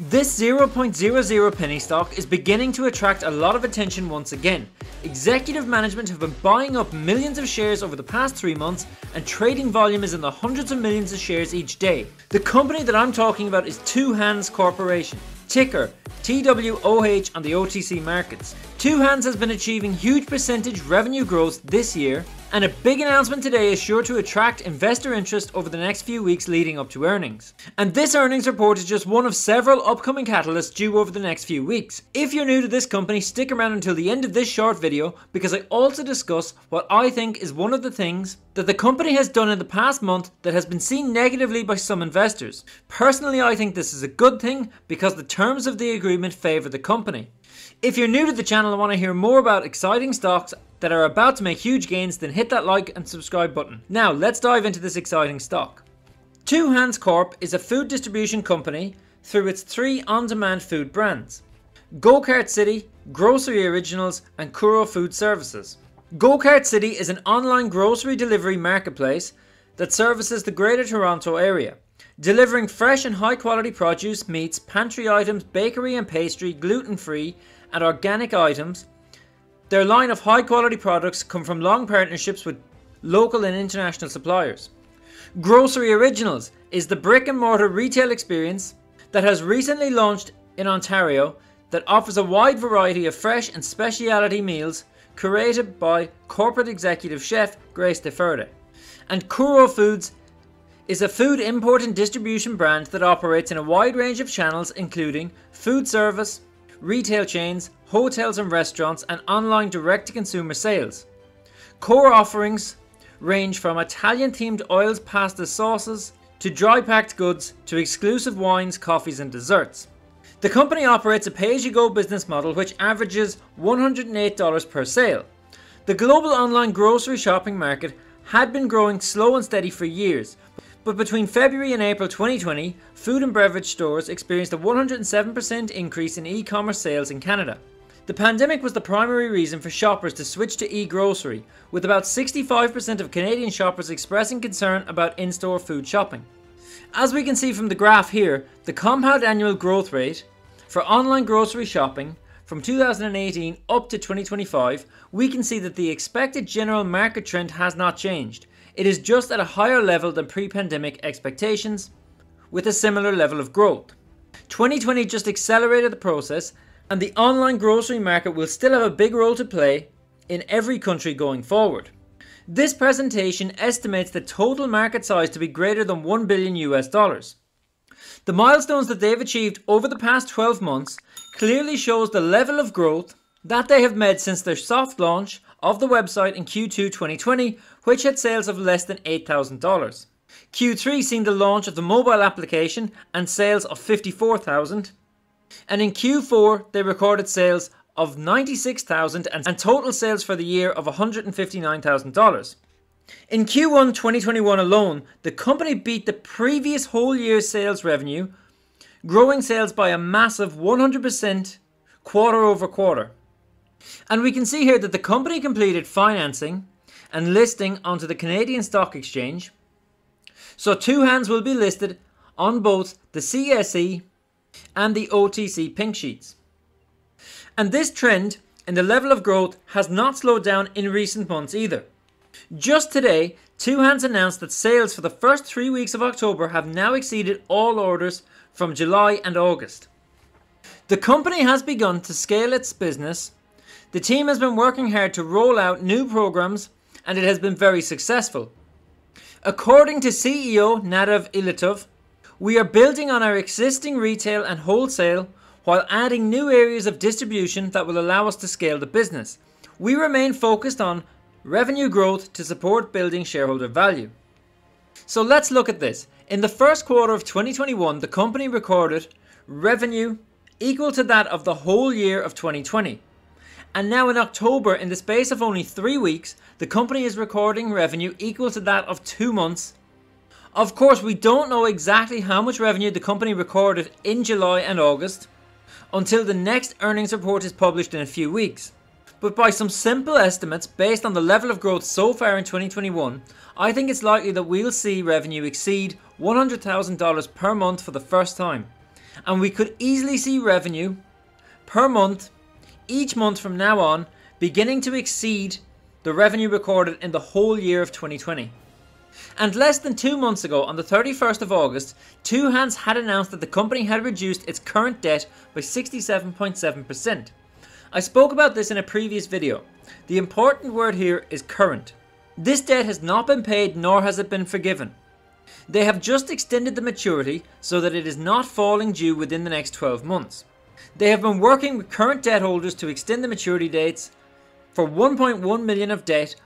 This 0.00 penny stock is beginning to attract a lot of attention once again. Executive management have been buying up millions of shares over the past 3 months, and trading volume is in the hundreds of millions of shares each day. The company that I'm talking about is Two Hands Corporation, ticker TWOH on the OTC markets. Two Hands has been achieving huge percentage revenue growth this year, and a big announcement today is sure to attract investor interest over the next few weeks leading up to earnings. And this earnings report is just one of several upcoming catalysts due over the next few weeks. If you're new to this company, stick around until the end of this short video, because I also discuss what I think is one of the things that the company has done in the past month that has been seen negatively by some investors. Personally, I think this is a good thing because the terms of the agreement favour the company. If you're new to the channel and want to hear more about exciting stocks that are about to make huge gains, then hit that like and subscribe button. Now let's dive into this exciting stock. Two Hands Corp is a food distribution company through its 3 on-demand food brands: Go-Kart City, Grocery Originals and Kuro Food Services. Go-Kart City is an online grocery delivery marketplace that services the Greater Toronto area, delivering fresh and high quality produce, meats, pantry items, bakery and pastry, gluten-free and organic items. Their line of high quality products come from long partnerships with local and international suppliers. Grocery Originals is the brick and mortar retail experience that has recently launched in Ontario that offers a wide variety of fresh and specialty meals curated by corporate executive chef Grace DeFerde. And Kuro Foods is a food import and distribution brand that operates in a wide range of channels including food service, retail chains, hotels and restaurants, and online direct-to-consumer sales. Core offerings range from Italian-themed oils, pasta, sauces, to dry-packed goods, to exclusive wines, coffees and desserts. The company operates a pay-as-you-go business model which averages $108 per sale. The global online grocery shopping market had been growing slow and steady for years, but between February and April 2020, food and beverage stores experienced a 107% increase in e-commerce sales in Canada. The pandemic was the primary reason for shoppers to switch to e-grocery, with about 65% of Canadian shoppers expressing concern about in-store food shopping. As we can see from the graph here, the compound annual growth rate for online grocery shopping from 2018 up to 2025, we can see that the expected general market trend has not changed. It is just at a higher level than pre-pandemic expectations, with a similar level of growth. 2020 just accelerated the process, and the online grocery market will still have a big role to play in every country going forward. This presentation estimates the total market size to be greater than $1 billion US. The milestones that they've achieved over the past 12 months clearly shows the level of growth that they have made since their soft launch of the website in Q2 2020, which had sales of less than $8,000. Q3 seen the launch of the mobile application and sales of $54,000. And in Q4 they recorded sales of $96,000 and total sales for the year of $159,000. In Q1 2021 alone, the company beat the previous whole year's sales revenue, growing sales by a massive 100% quarter over quarter. And we can see here that the company completed financing and listing onto the Canadian Stock Exchange. So Two Hands will be listed on both the CSE and the OTC pink sheets. And this trend in the level of growth has not slowed down in recent months either. Just today, Two Hands announced that sales for the first 3 weeks of October have now exceeded all orders from July and August. The company has begun to scale its business. The team has been working hard to roll out new programs, and it has been very successful. According to CEO Nadav Ilatov, we are building on our existing retail and wholesale while adding new areas of distribution that will allow us to scale the business. We remain focused on revenue growth to support building shareholder value. So let's look at this. In the first quarter of 2021, the company recorded revenue equal to that of the whole year of 2020. And now in October, in the space of only 3 weeks, the company is recording revenue equal to that of 2 months. Of course, we don't know exactly how much revenue the company recorded in July and August until the next earnings report is published in a few weeks. But by some simple estimates based on the level of growth so far in 2021, I think it's likely that we'll see revenue exceed $100,000 per month for the first time. and we could easily see revenue per month, each month from now on, beginning to exceed the revenue recorded in the whole year of 2020. And less than 2 months ago, on the 31st of August, Two Hands had announced that the company had reduced its current debt by 67.7%. I spoke about this in a previous video. The important word here is current. This debt has not been paid, nor has it been forgiven. They have just extended the maturity so that it is not falling due within the next 12 months. They have been working with current debt holders to extend the maturity dates for 1.1 million of debt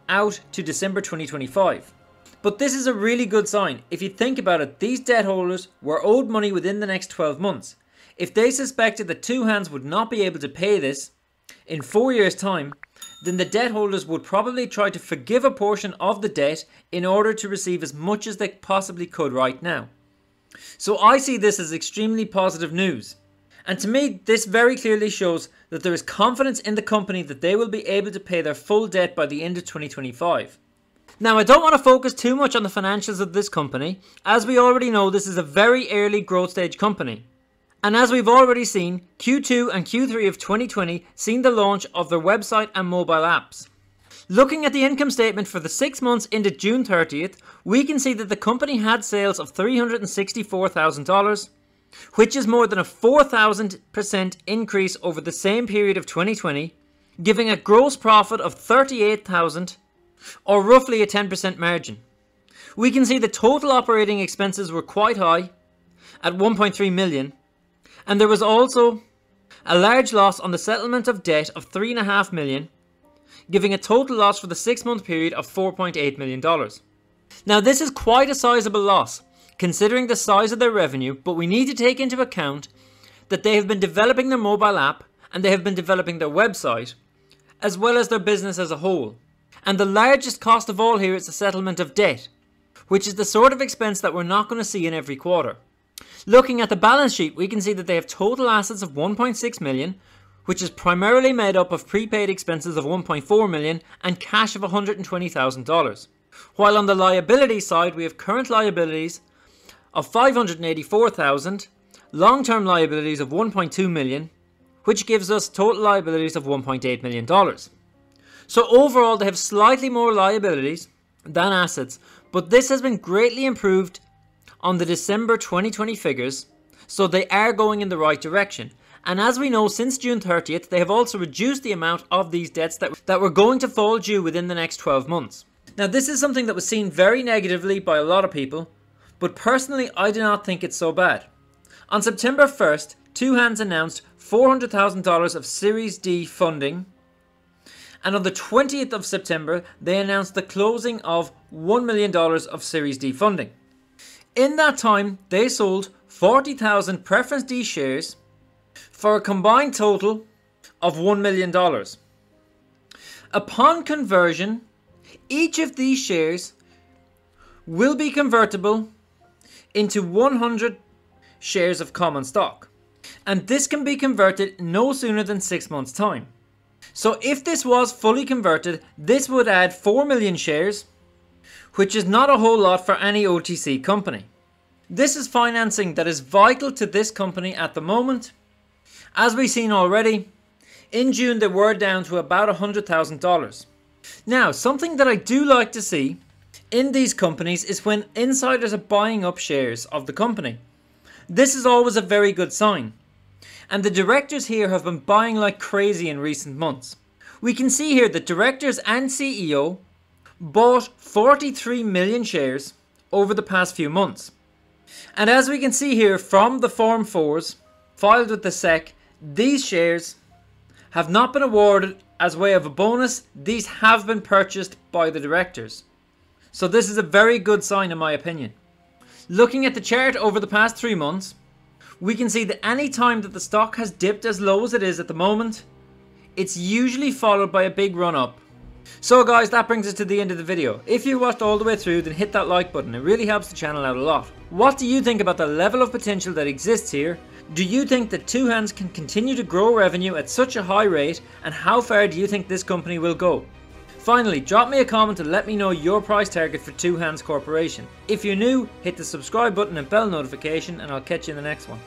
out to December 2025. But this is a really good sign. If you think about it, these debt holders were owed money within the next 12 months. If they suspected that Two Hands would not be able to pay this in 4 years' time, then the debt holders would probably try to forgive a portion of the debt in order to receive as much as they possibly could right now. So I see this as extremely positive news. And to me, this very clearly shows that there is confidence in the company that they will be able to pay their full debt by the end of 2025. Now, I don't want to focus too much on the financials of this company. As we already know, this is a very early growth stage company. And as we've already seen, Q2 and Q3 of 2020 seen the launch of their website and mobile apps. Looking at the income statement for the 6 months ended June 30th, we can see that the company had sales of $364,000, which is more than a 4,000% increase over the same period of 2020, giving a gross profit of $38,000, or roughly a 10% margin. We can see the total operating expenses were quite high at 1.3 million, and there was also a large loss on the settlement of debt of 3.5 million, giving a total loss for the 6-month period of $4.8 million. Now, this is quite a sizable loss considering the size of their revenue, but we need to take into account that they have been developing their mobile app and they have been developing their website as well as their business as a whole. And the largest cost of all here is the settlement of debt, which is the sort of expense that we're not going to see in every quarter. Looking at the balance sheet, we can see that they have total assets of 1.6 million, which is primarily made up of prepaid expenses of 1.4 million and cash of $120,000. While on the liability side, we have current liabilities of 584,000, long-term liabilities of 1.2 million, which gives us total liabilities of $1.8 million. So overall, they have slightly more liabilities than assets, but this has been greatly improved on the December 2020 figures, so they are going in the right direction. And as we know, since June 30th, they have also reduced the amount of these debts that were going to fall due within the next 12 months. Now, this is something that was seen very negatively by a lot of people, but personally, I do not think it's so bad. On September 1st, Two Hands announced $400,000 of Series D funding, and on the 20th of September, they announced the closing of $1 million of Series D funding. In that time, they sold 40,000 Preference D shares for a combined total of $1 million. Upon conversion, each of these shares will be convertible into 100 shares of common stock, and this can be converted no sooner than 6 months' time. So if this was fully converted, this would add 4 million shares, which is not a whole lot for any OTC company. This is financing that is vital to this company at the moment. As we've seen already, in June they were down to about $100,000. Now, something that I do like to see in these companies is when insiders are buying up shares of the company. This is always a very good sign. And the directors here have been buying like crazy in recent months. We can see here that directors and CEO bought 43 million shares over the past few months. And as we can see here from the Form 4s filed with the SEC, these shares have not been awarded as way of a bonus. These have been purchased by the directors. So this is a very good sign in my opinion. Looking at the chart over the past 3 months, we can see that any time that the stock has dipped as low as it is at the moment, it's usually followed by a big run up. So guys, that brings us to the end of the video. If you watched all the way through, then hit that like button. It really helps the channel out a lot. What do you think about the level of potential that exists here? Do you think that Two Hands can continue to grow revenue at such a high rate, and how far do you think this company will go? Finally, drop me a comment and let me know your price target for Two Hands Corporation. If you're new, hit the subscribe button and bell notification, and I'll catch you in the next one.